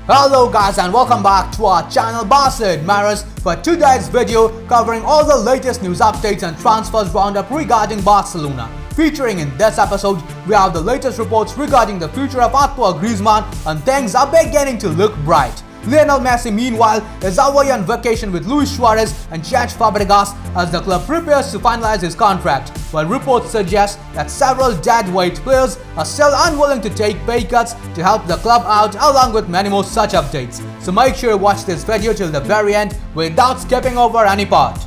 Hello guys and welcome back to our channel Barca Admirers for today's video covering all the latest news updates and transfers roundup regarding Barcelona. Featuring in this episode, we have the latest reports regarding the future of Arnau Griezmann and things are beginning to look bright. Lionel Messi meanwhile is away on vacation with Luis Suarez and Sergi as the club prepares to finalize his contract, while reports suggest that several deadweight players are still unwilling to take pay cuts to help the club out, along with many more such updates. So make sure you watch this video till the very end without skipping over any part.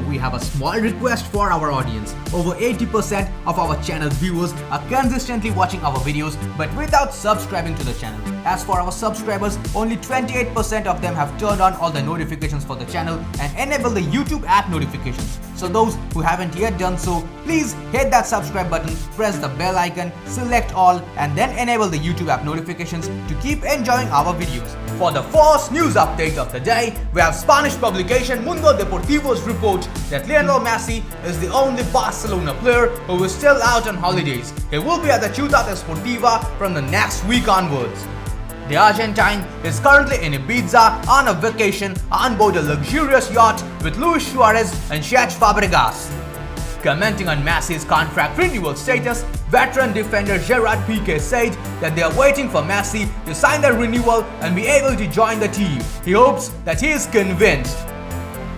We have a small request for our audience. Over 80% of our channel's viewers are consistently watching our videos but without subscribing to the channel. As for our subscribers, only 28% of them have turned on all the notifications for the channel and enabled the YouTube app notifications. So those who haven't yet done so, please hit that subscribe button, press the bell icon, select all and then enable the YouTube app notifications to keep enjoying our videos. For the first news update of the day, we have Spanish publication Mundo Deportivo's report that Lionel Messi is the only Barcelona player who is still out on holidays. He will be at the Ciutat Esportiva from the next week onwards. The Argentine is currently in Ibiza on a vacation on board a luxurious yacht with Luis Suarez and Sergi. Commenting on Messi's contract renewal status, veteran defender Gerard Piqué said that they are waiting for Messi to sign the renewal and be able to join the team. He hopes that he is convinced.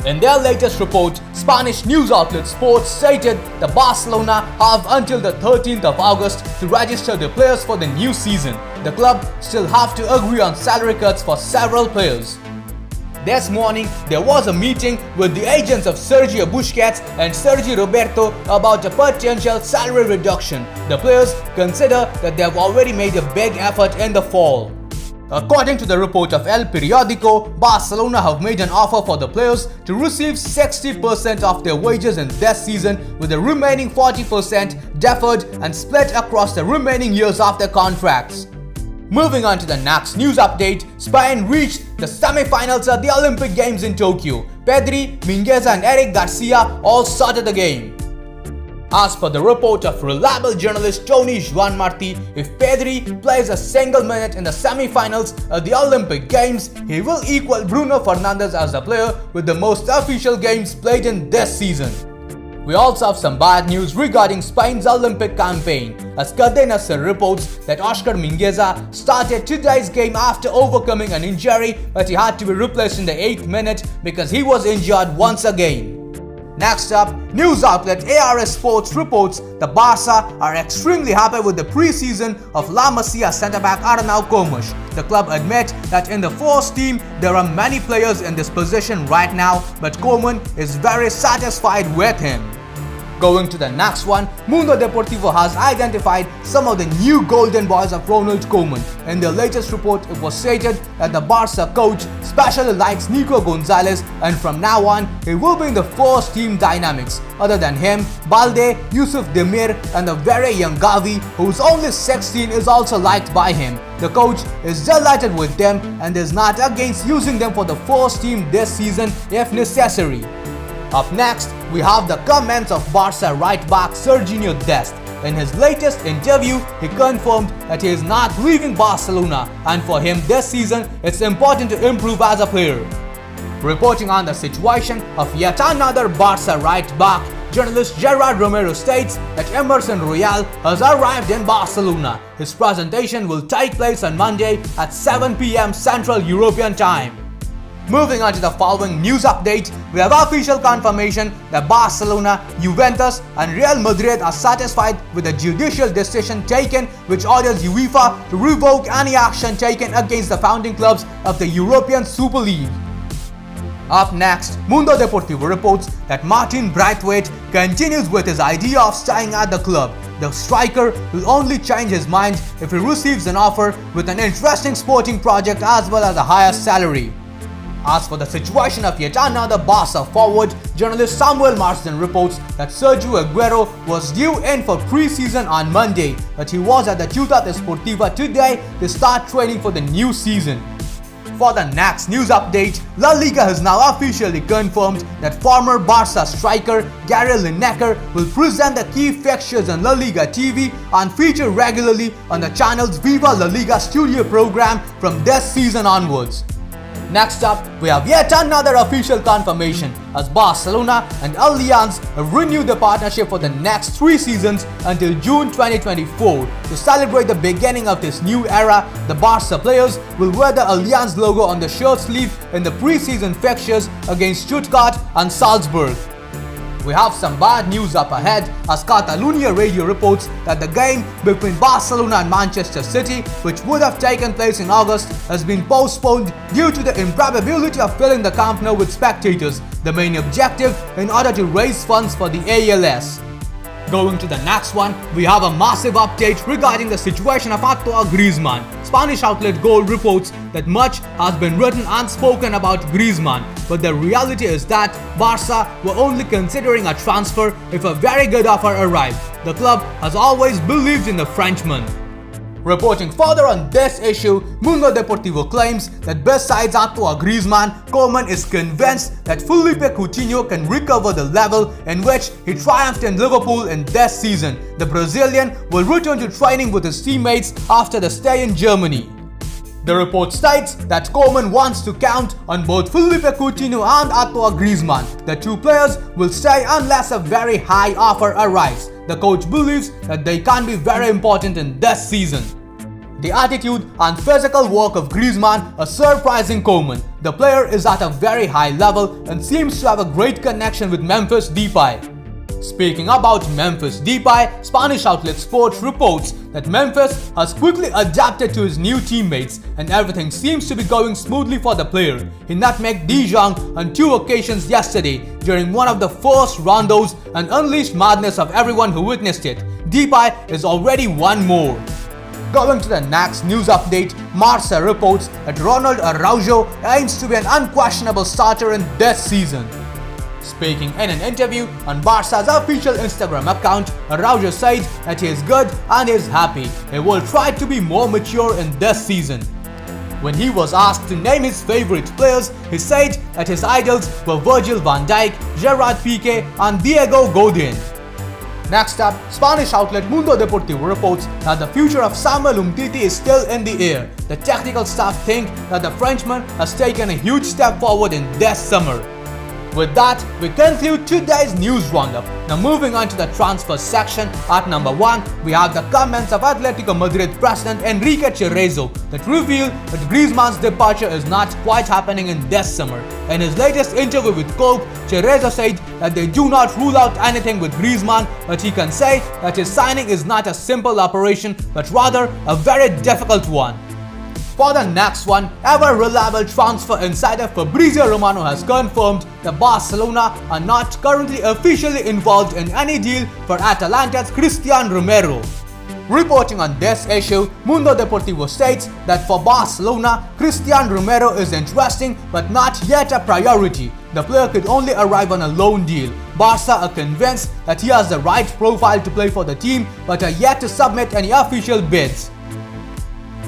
In their latest report, Spanish news outlet Sports stated that Barcelona have until the 13th of August to register the players for the new season. The club still have to agree on salary cuts for several players. This morning, there was a meeting with the agents of Sergio Busquets and Sergi Roberto about a potential salary reduction. The players consider that they have already made a big effort in the fall. According to the report of El Periódico, Barcelona have made an offer for the players to receive 60% of their wages in this season, with the remaining 40% deferred and split across the remaining years of their contracts. Moving on to the next news update, Spain reached the semi-finals at the Olympic Games in Tokyo. Pedri, Mingueza and Eric Garcia all started the game. As per the report of reliable journalist Tony Joan, if Pedri plays a single minute in the semi-finals at the Olympic Games, he will equal Bruno Fernandes as the player with the most official games played in this season. We also have some bad news regarding Spain's Olympic campaign, as Cadena Ser reports that Oscar Mingueza started today's game after overcoming an injury, but he had to be replaced in the 8th minute because he was injured once again. Next up, news outlet ARS Sports reports the Barca are extremely happy with the pre-season of La Masia centre-back Arnau Comas. The club admit that in the first team there are many players in this position right now, but Koeman is very satisfied with him. Going to the next one, Mundo Deportivo has identified some of the new golden boys of Ronald Koeman. In their latest report, it was stated that the Barca coach especially likes Nico Gonzalez and from now on, he will be in the first team dynamics. Other than him, Balde, Yousuf, Demir and the very young Gavi, who is only 16, is also liked by him. The coach is delighted with them and is not against using them for the first team this season if necessary. Up next, we have the comments of Barca right-back Sergio Dest. In his latest interview, he confirmed that he is not leaving Barcelona and for him this season, it's important to improve as a player. Reporting on the situation of yet another Barca right-back, journalist Gerard Romero states that Emerson has arrived in Barcelona. His presentation will take place on Monday at 7 p.m. Central European Time. Moving on to the following news update, we have official confirmation that Barcelona, Juventus and Real Madrid are satisfied with the judicial decision taken which orders UEFA to revoke any action taken against the founding clubs of the European Super League. Up next, Mundo Deportivo reports that Martin Braithwaite continues with his idea of staying at the club. The striker will only change his mind if he receives an offer with an interesting sporting project as well as a higher salary. As for the situation of yet another Barca forward, journalist Samuel Marsden reports that Sergio Aguero was due in for pre-season on Monday, but he was at the Ciutat Esportiva today to start training for the new season. For the next news update, La Liga has now officially confirmed that former Barca striker Gary Lineker will present the key fixtures on La Liga TV and feature regularly on the channel's Viva La Liga studio program from this season onwards. Next up, we have yet another official confirmation as Barcelona and Allianz have renewed the partnership for the next 3 seasons until June 2024. To celebrate the beginning of this new era, the Barca players will wear the Allianz logo on the shirt sleeve in the pre-season fixtures against Stuttgart and Salzburg. We have some bad news up ahead as Catalonia Radio reports that the game between Barcelona and Manchester City, which would have taken place in August, has been postponed due to the improbability of filling the Camp Nou with spectators, the main objective in order to raise funds for the ALS. Going to the next one, we have a massive update regarding the situation of Arnau Griezmann. Spanish outlet Goal reports that much has been written and spoken about Griezmann, but the reality is that Barca were only considering a transfer if a very good offer arrived. The club has always believed in the Frenchman. Reporting further on this issue, Mundo Deportivo claims that besides Arnau Griezmann, KOEMAN is convinced that Philippe Coutinho can recover the level in which he triumphed in Liverpool in this season. The Brazilian will return to training with his teammates after the stay in Germany. The report states that KOEMAN wants to count on both Philippe Coutinho and Arnau Griezmann. The two players will stay unless a very high offer arrives. The coach believes that they can be very important in this season. The attitude and physical work of Griezmann are surprising KOEMAN. The player is at a very high level and seems to have a great connection with Memphis Depay. Speaking about Memphis Depay, Spanish outlet Sport reports that Memphis has quickly adapted to his new teammates and everything seems to be going smoothly for the player. He nutmegged De Jong on 2 occasions yesterday during one of the first rondos and unleashed madness of everyone who witnessed it. Depay is already one more. Going to the next news update, Marca reports that Ronald Araujo aims to be an unquestionable starter in this season. Speaking in an interview on Barca's official Instagram account, Araujo said that he is good and is happy. He will try to be more mature in this season. When he was asked to name his favorite players, he said that his idols were Virgil van Dijk, Gerard Piqué and Diego Godin. Next up, Spanish outlet Mundo Deportivo reports that the future of Samuel Umtiti is still in the air. The technical staff think that the Frenchman has taken a huge step forward in this summer. With that, we conclude today's news roundup. Now moving on to the transfer section, at number 1, we have the comments of Atletico Madrid president Enrique Cerezo that reveal that Griezmann's departure is not quite happening in this summer. In his latest interview with Cope, Cerezo said that they do not rule out anything with Griezmann, but he can say that his signing is not a simple operation, but rather a very difficult one. For the next one, ever reliable transfer insider Fabrizio Romano has confirmed that Barcelona are not currently officially involved in any deal for Atalanta's Cristian Romero. Reporting on this issue, Mundo Deportivo states that for Barcelona, Cristian Romero is interesting but not yet a priority. The player could only arrive on a loan deal. Barca are convinced that he has the right profile to play for the team but are yet to submit any official bids.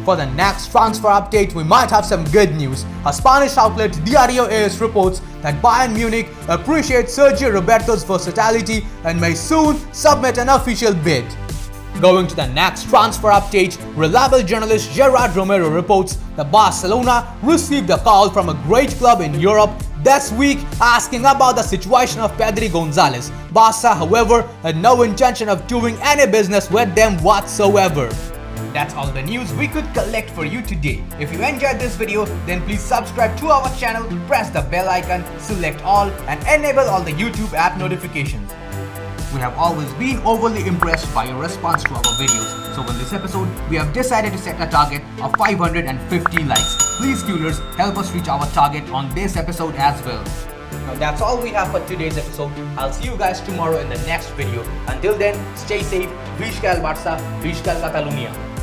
For the next transfer update, we might have some good news. A Spanish outlet Diario AS reports that Bayern Munich appreciates Sergio Roberto's versatility and may soon submit an official bid. Going to the next transfer update, reliable journalist Gerard Romero reports that Barcelona received a call from a great club in Europe this week asking about the situation of Pedri Gonzalez. Barca, however, had no intention of doing any business with them whatsoever. That's all the news we could collect for you today. If you enjoyed this video, then please subscribe to our channel, press the bell icon, select all and enable all the YouTube app notifications. We have always been overly impressed by your response to our videos. So in this episode, we have decided to set a target of 550 likes. Please viewers, help us reach our target on this episode as well. Now that's all we have for today's episode. I'll see you guys tomorrow in the next video. Until then, stay safe. Visca el Barça, Visca el Catalunya.